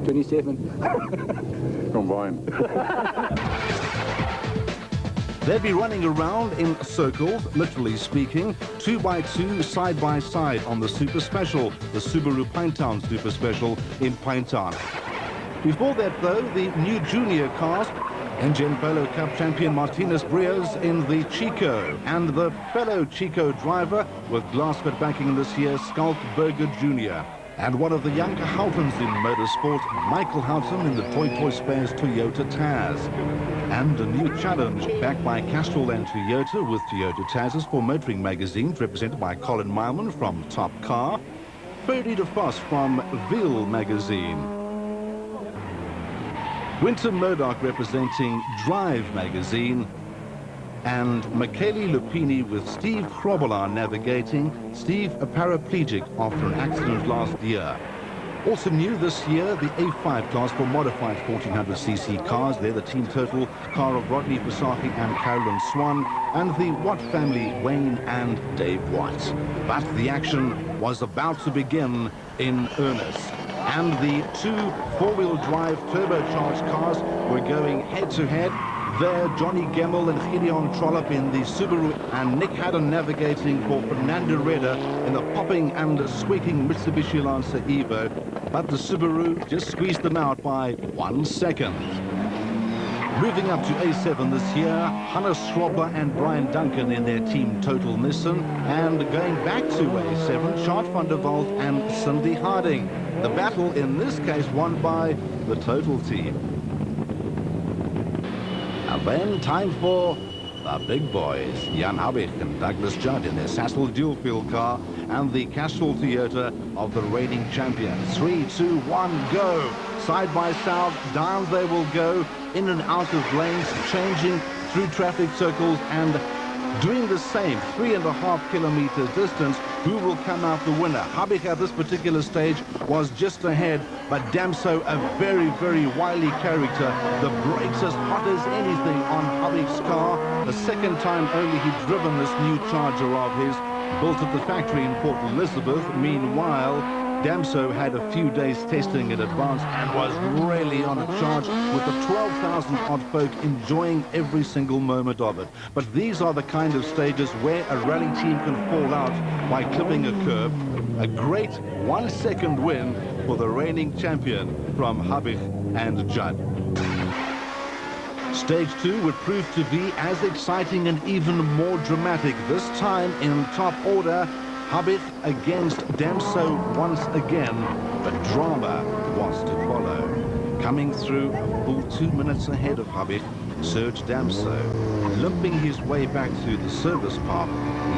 27. Combined. They'd be running around in circles, literally speaking, 2 by 2, side by side on the Super Special, the Subaru Pinetown Super Special in Pinetown. Before that, though, the new junior cars, Engine Polo Cup champion Martinez Brios in the Chico, and the fellow Chico driver with Glassford backing this year, Skulk Berger Jr. And one of the younger Houghtons in motorsport, Michael Houghton in the Toy Spares Toyota Taz. And a new challenge backed by Castrol and Toyota with Toyota Taz's for Motoring magazine, represented by Colin Meilman from Top Car, Ferdy de Vos from Veal magazine, Winter Murdoch representing Drive magazine, and Michele Lupini with Steve Krobelaar navigating. Steve, a paraplegic after an accident last year. Also new this year, the A5 class for modified 1400cc cars. They're the team total car of Rodney Pasaki and Carolyn Swan, and the Watt family, Wayne and Dave Watt. But the action was about to begin in earnest. And the 2 4-wheel drive turbocharged cars were going head-to-head. There, Johnny Gemmell and Gideon Trollope in the Subaru, and Nick Haddon navigating for Fernando Reda in the popping and squeaking Mitsubishi Lancer Evo. But the Subaru just squeezed them out by 1 second. Moving up to A7 this year, Hannes Schrobbler and Brian Duncan in their team Total Nissan. And going back to A7, Chart van der Walt and Cindy Harding. The battle in this case won by the Total team. And then time for the big boys, Jan Habich and Douglas Judd in their Sassel dual-fuel car and the Castrol Toyota of the reigning champions. 3, 2, 1, go! Side by side, down they will go, in and out of lanes, changing through traffic circles and doing the same 3.5 kilometers distance. Who will come out the winner? Habich at this particular stage was just ahead, but Damso, a very, very wily character. The brakes as hot as anything on Habich's car. The second time only he'd driven this new Charger of his, built at the factory in Port Elizabeth. Meanwhile, Damso had a few days testing in advance and was really on a charge, with the 12,000 odd folk enjoying every single moment of it. But these are the kind of stages where a rally team can fall out by clipping a curb. A great 1 second win for the reigning champion from Habich and Judd. Stage 2 would prove to be as exciting and even more dramatic. This time in top order, Habich against Damso once again, but drama was to follow. Coming through a full 2 minutes ahead of Habich, Serge Damso, limping his way back to the service park.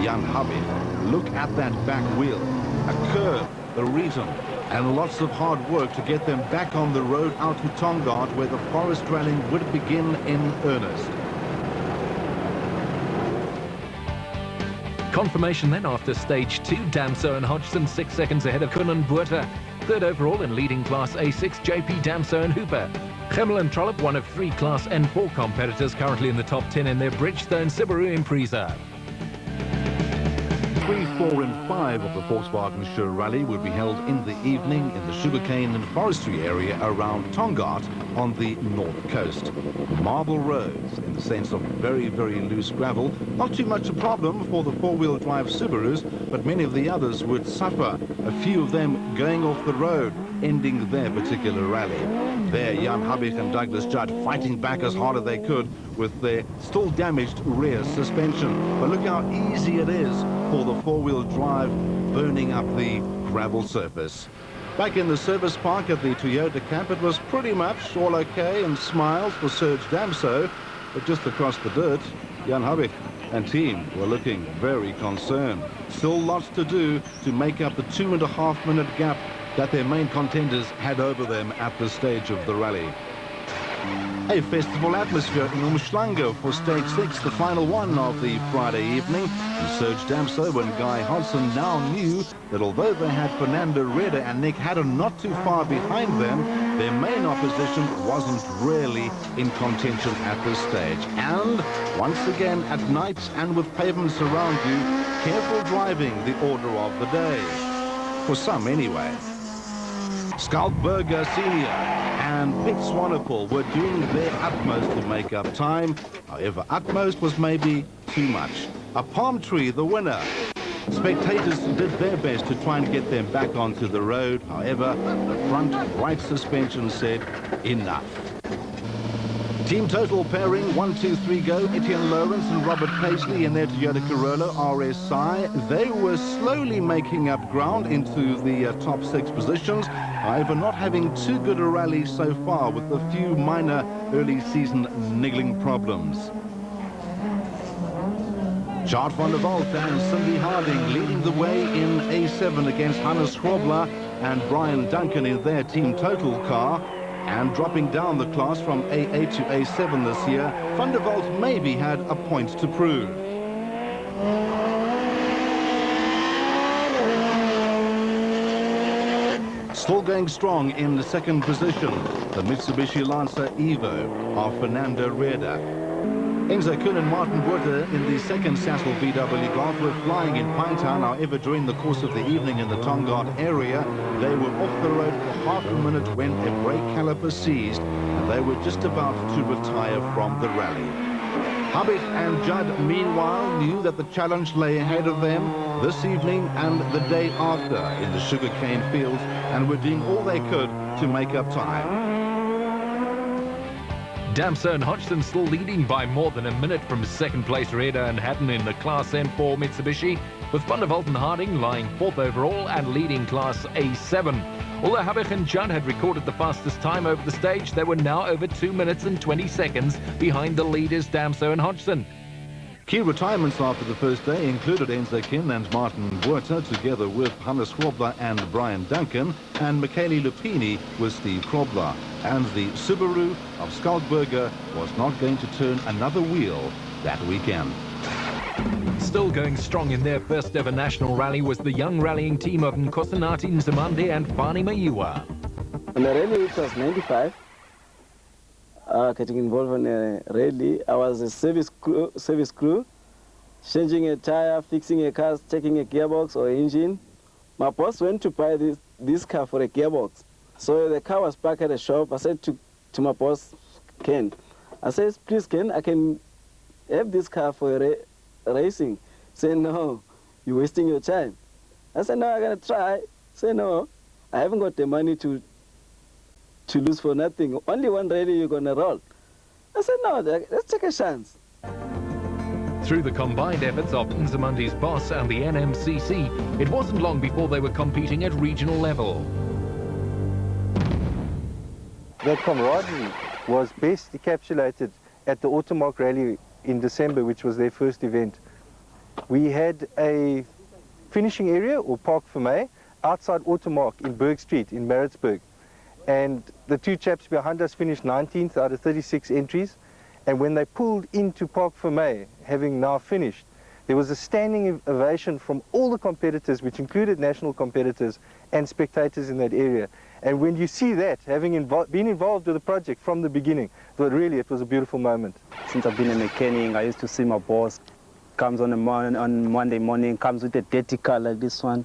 Jan Habich, look at that back wheel, a curve, the reason, and lots of hard work to get them back on the road out to Tongaat, where the forest rallying would begin in earnest. Confirmation then after stage 2, Damso and Hodgson 6 seconds ahead of Kuhn and Buerta. Third overall in leading class A6, JP, Damso and Hooper. Gemmell and Trollope, one of 3 class N4 competitors currently in the top 10 in their Bridgestone Subaru Impreza. 3, 4 and 5 of the Volkswagen Show Rally will be held in the evening in the sugarcane and forestry area around Tongaat on the north coast. Marble roads, in the sense of very, very loose gravel. Not too much a problem for the 4-wheel drive Subarus, but many of the others would suffer. A few of them going off the road, ending their particular rally. There, Jan Habich and Douglas Judd fighting back as hard as they could with their still damaged rear suspension. But look how easy it is for the 4-wheel drive burning up the gravel surface. Back in the service park at the Toyota camp, it was pretty much all okay and smiles for Serge Damso, but just across the dirt, Jan Habich and team were looking very concerned. Still lots to do to make up the 2.5 minute gap that their main contenders had over them at this stage of the rally. A festival atmosphere in Umhlanga for stage 6, the final one of the Friday evening. And Serge Damso and Guy Hodgson now knew that although they had Fernando Reda and Nick Haddon not too far behind them, their main opposition wasn't really in contention at this stage. And once again at night and with pavements around you, careful driving the order of the day. For some anyway. Skalkberger Senior and Pitt Swanepoel were doing their utmost to make up time. However, utmost was maybe too much. A palm tree, the winner. Spectators did their best to try and get them back onto the road. However, the front right suspension said enough. Team total pairing 1, 2, 3 go. Etienne Lawrence and Robert Paisley in their Toyota Corolla RSI. They were slowly making up ground into the top 6 positions. However, not having too good a rally so far, with a few minor early season niggling problems. Chart van der Walt and Cindy Harding leading the way in A7 against Hannes Schwabler and Brian Duncan in their team total car. And dropping down the class from A8 to A7 this year, Van der Walt maybe had a point to prove. Still going strong in the second position, the Mitsubishi Lancer Evo of Fernando Reda. Enzo Kuhn and Martin Buerter in the second Sassel VW Golf were flying in Pinetown. However, during the course of the evening in the Tongaat area, they were off the road for half a minute when a brake caliper seized, and they were just about to retire from the rally. Hubbard and Judd, meanwhile, knew that the challenge lay ahead of them this evening and the day after in the sugarcane fields, and were doing all they could to make up time. Damso and Hodgson still leading by more than a minute from second place Reda and Hatton in the Class M4 Mitsubishi, with Van der Walt and Harding lying 4th overall and leading Class A7. Although Hubbard and Judd had recorded the fastest time over the stage, they were now over 2 minutes and 20 seconds behind the leaders Damso and Hodgson. Key retirements after the first day included Enzo Kuhn and Martin Buerter, together with Hannes Schwabler and Brian Duncan, and Michele Lupini with Steve Krobler. And the Subaru of Skalkberger was not going to turn another wheel that weekend. Still going strong in their first ever national rally was the young rallying team of Nkosinati Nzimande and Fani Mayua. On the rally, which was 95, getting involved in a rally, I was a service crew, changing a tire, fixing a car, checking a gearbox or engine. My boss went to buy this car for a gearbox. So the car was parked at a shop. I said to my boss, Ken, I said, please, Ken, I can have this car for racing. He said, no, you're wasting your time. I said, no, I'm going to try. He said, no, I haven't got the money to lose for nothing. Only one rally you're going to roll. I said, no, let's take a chance. Through the combined efforts of Nzimande's boss and the NMCC, it wasn't long before they were competing at regional level. That camaraderie was best encapsulated at the Automark Rally in December, which was their first event. We had a finishing area, or Park Vermeer, outside Automark in Berg Street in Maritzburg. And the two chaps behind us finished 19th out of 36 entries. And when they pulled into Park Vermeer, having now finished, there was a standing ovation from all the competitors, which included national competitors and spectators in that area. And when you see that, having been involved with the project from the beginning, really it was a beautiful moment. Since I've been a mechanic, I used to see my boss comes on Monday morning, comes with a dirty car like this one.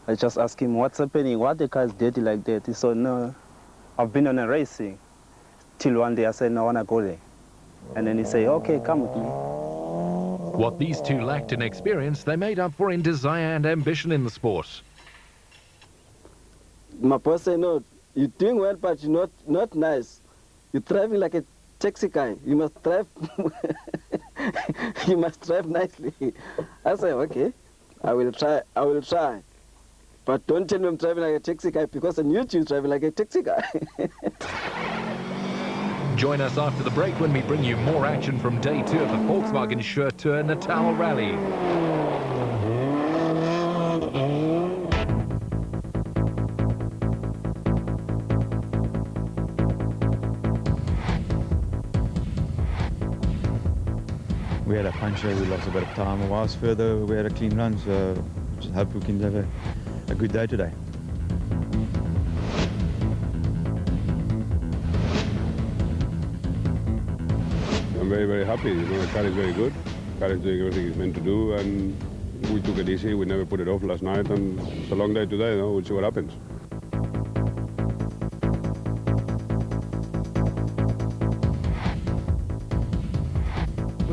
I just ask him, what's happening? Why the car is dirty like that? He said, no, I've been on a racing. Till one day I said, no, I want to go there. And then he said, okay, come with me. What these two lacked in experience, they made up for in desire and ambition in the sport. My boss said, no, you're doing well, but you're not nice. You're driving like a taxi guy. You must drive, you must drive nicely. I said, okay, I will try. But don't tell me I'm driving like a taxi guy, because I knew you driving like a taxi guy. Join us after the break when we bring you more action from day 2 of the Volkswagen Shirt Tour Natal Rally. We had a puncture, we lost a bit of time. A while further, we had a clean run, so just hope we can have a good day today. I'm very, very happy. The car is very good. The car is doing everything it's meant to do, and we took it easy. We never put it off last night, and it's a long day today. We'll see what happens.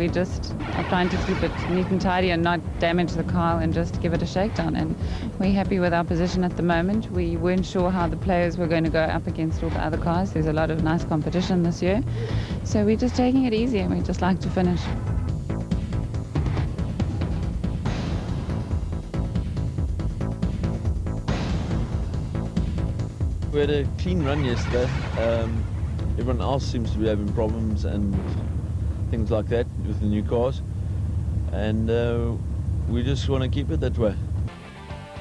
We just are trying to keep it neat and tidy and not damage the car and just give it a shakedown. And we're happy with our position at the moment. We weren't sure how the players were going to go up against all the other cars. There's a lot of nice competition this year. So we're just taking it easy and we just like to finish. We had a clean run yesterday. Everyone else seems to be having problems and things like that with the new cars. And we just want to keep it that way.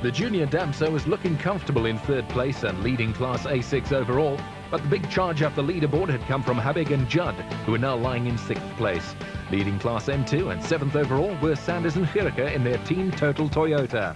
The junior Damso is looking comfortable in third place and leading Class A6 overall, but the big charge up the leaderboard had come from Habig and Judd, who are now lying in 6th place. Leading Class M2 and 7th overall were Sanders and Gericke in their Team Total Toyota.